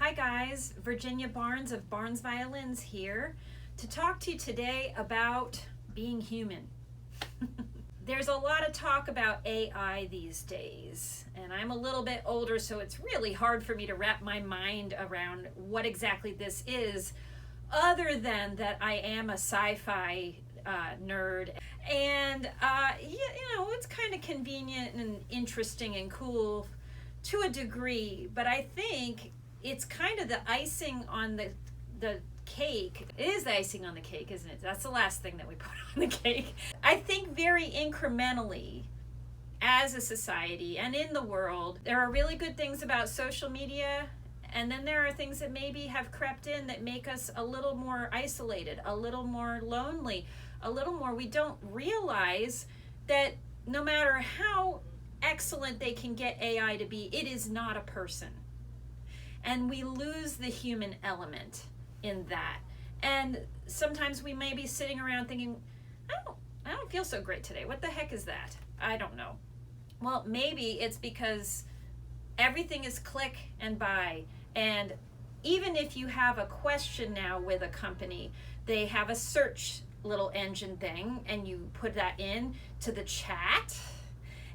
Hi guys, Virginia Barnes of Barnes Violins here to talk to you today about being human. There's a lot of talk about AI these days, and I'm a little bit older, so it's really hard for me to wrap my mind around what exactly this is, other than that I am a sci-fi nerd. And it's kind of convenient and interesting and cool to a degree, but I think it's kind of the icing on the cake. It is the icing on the cake, isn't it? That's the last thing that we put on the cake. I think very incrementally as a society and in the world, there are really good things about social media, and then there are things that maybe have crept in that make us a little more isolated, a little more lonely, a little more, we don't realize that no matter how excellent they can get AI to be, it is not a person. And we lose the human element in that. And sometimes we may be sitting around thinking, I don't feel so great today. What the heck is that? I don't know. Well, maybe it's because everything is click and buy. And even if you have a question now with a company, they have a search little engine thing, and you put that in to the chat,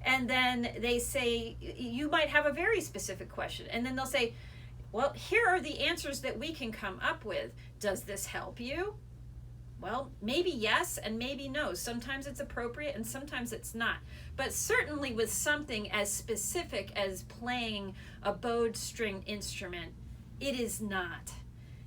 and then they say, you might have a very specific question, and then they'll say, well, here are the answers that we can come up with. Does this help you? Well, maybe yes and maybe no. Sometimes it's appropriate and sometimes it's not. But certainly with something as specific as playing a bowed string instrument, it is not.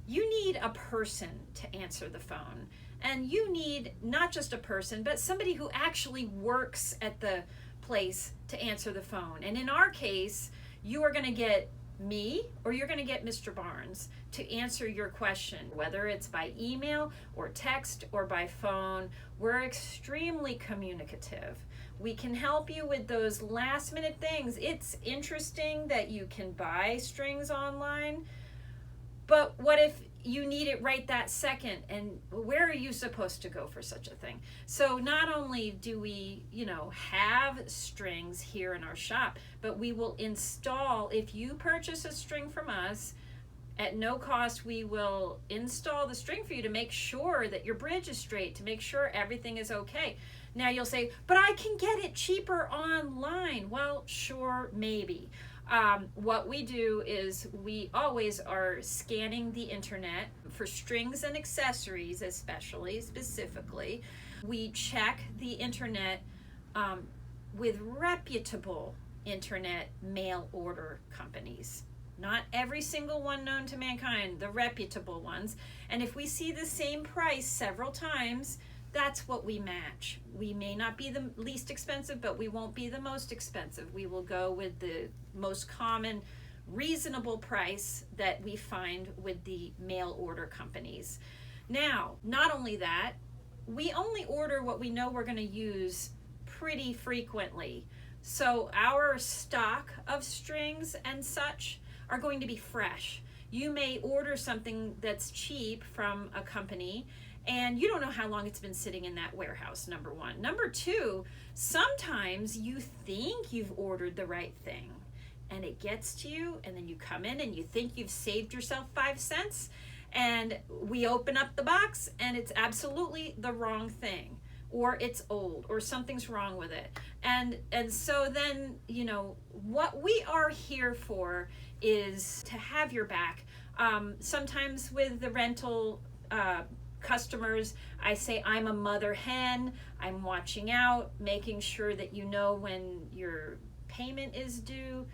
You need a person to answer the phone. And you need not just a person, but somebody who actually works at the place to answer the phone. And in our case, you are going to get me or you're going to get Mr. Barnes to answer your question, whether it's by email or text or by phone. We're extremely communicative. We can help you with those last minute things. It's interesting that you can buy strings online, but what if you need it right that second, and where are you supposed to go for such a thing? So not only do we, have strings here in our shop, but we will install, if you purchase a string from us, at no cost, we will install the string for you to make sure that your bridge is straight, to make sure everything is okay. Now you'll say, but I can get it cheaper online. Well, sure, maybe. What we do is we always are scanning the internet for strings and accessories, specifically. We check the internet with reputable internet mail order companies. Not every single one known to mankind, the reputable ones. And if we see the same price several times, that's what we match. We may not be the least expensive, but we won't be the most expensive. We will go with the most common, reasonable price that we find with the mail order companies. Now, not only that, we only order what we know we're going to use pretty frequently. So our stock of strings and such are going to be fresh. You may order something that's cheap from a company, and you don't know how long it's been sitting in that warehouse, number one. Number two, sometimes you think you've ordered the right thing, and it gets to you, and then you come in and you think you've saved yourself 5 cents, and we open up the box, and it's absolutely the wrong thing, or it's old, or something's wrong with it. And so then, what we are here for is to have your back. Sometimes with the rental customers, I say I'm a mother hen. I'm watching out, making sure that you know when your payment is due.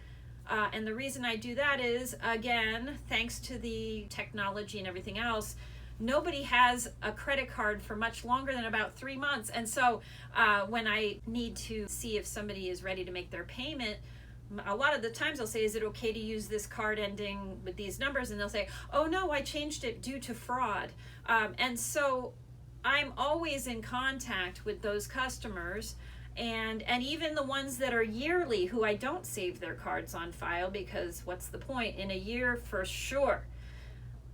And the reason I do that is, again, thanks to the technology and everything else, nobody has a credit card for much longer than about 3 months. And so when I need to see if somebody is ready to make their payment, a lot of the times I'll say, is it okay to use this card ending with these numbers? And they'll say, oh no, I changed it due to fraud. And so I'm always in contact with those customers, and even the ones that are yearly, who I don't save their cards on file, because what's the point? In a year, for sure,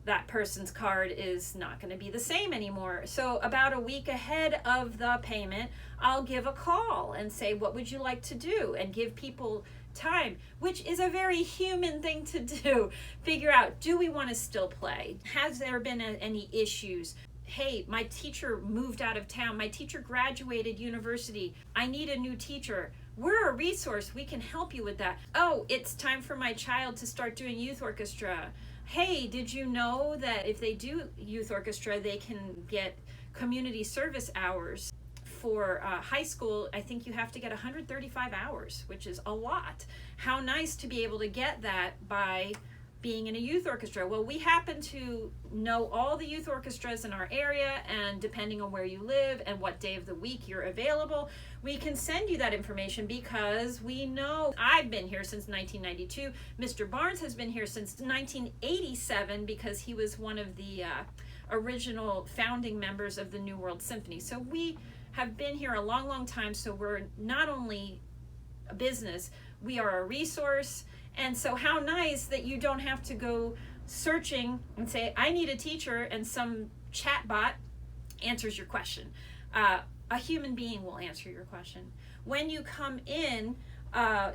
that person's card is not going to be the same anymore. So about a week ahead of the payment, I'll give a call and say, what would you like to do? And give people time, which is a very human thing to do. Figure out, do we want to still play? Has there been any issues? Hey, my teacher moved out of town. My teacher graduated university. I need a new teacher. We're a resource. We can help you with that. Oh, it's time for my child to start doing youth orchestra. Hey, did you know that if they do youth orchestra, they can get community service hours? For high school, I think you have to get 135 hours, which is a lot. How nice to be able to get that by being in a youth orchestra. Well, we happen to know all the youth orchestras in our area, and depending on where you live and what day of the week you're available, we can send you that information because we know. I've been here since 1992. Mr. Barnes has been here since 1987 because he was one of the original founding members of the New World Symphony. So we have been here a long, long time. So we're not only a business, we are a resource. And so how nice that you don't have to go searching and say, I need a teacher, and some chat bot answers your question. A human being will answer your question. When you come in,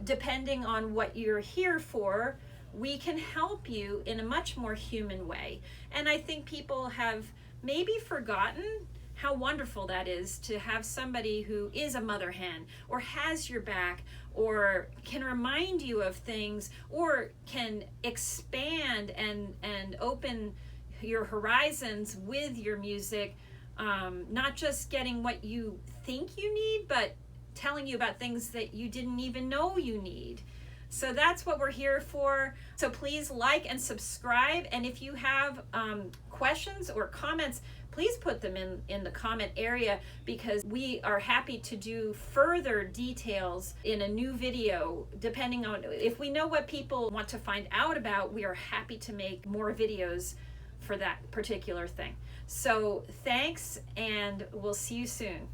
depending on what you're here for, we can help you in a much more human way. And I think people have maybe forgotten how wonderful that is to have somebody who is a mother hen or has your back or can remind you of things or can expand and open your horizons with your music, not just getting what you think you need, but telling you about things that you didn't even know you need. So that's what we're here for. So please like and subscribe. And if you have questions or comments, please put them in the comment area, because we are happy to do further details in a new video. Depending on if we know what people want to find out about, we are happy to make more videos for that particular thing. So thanks, and we'll see you soon.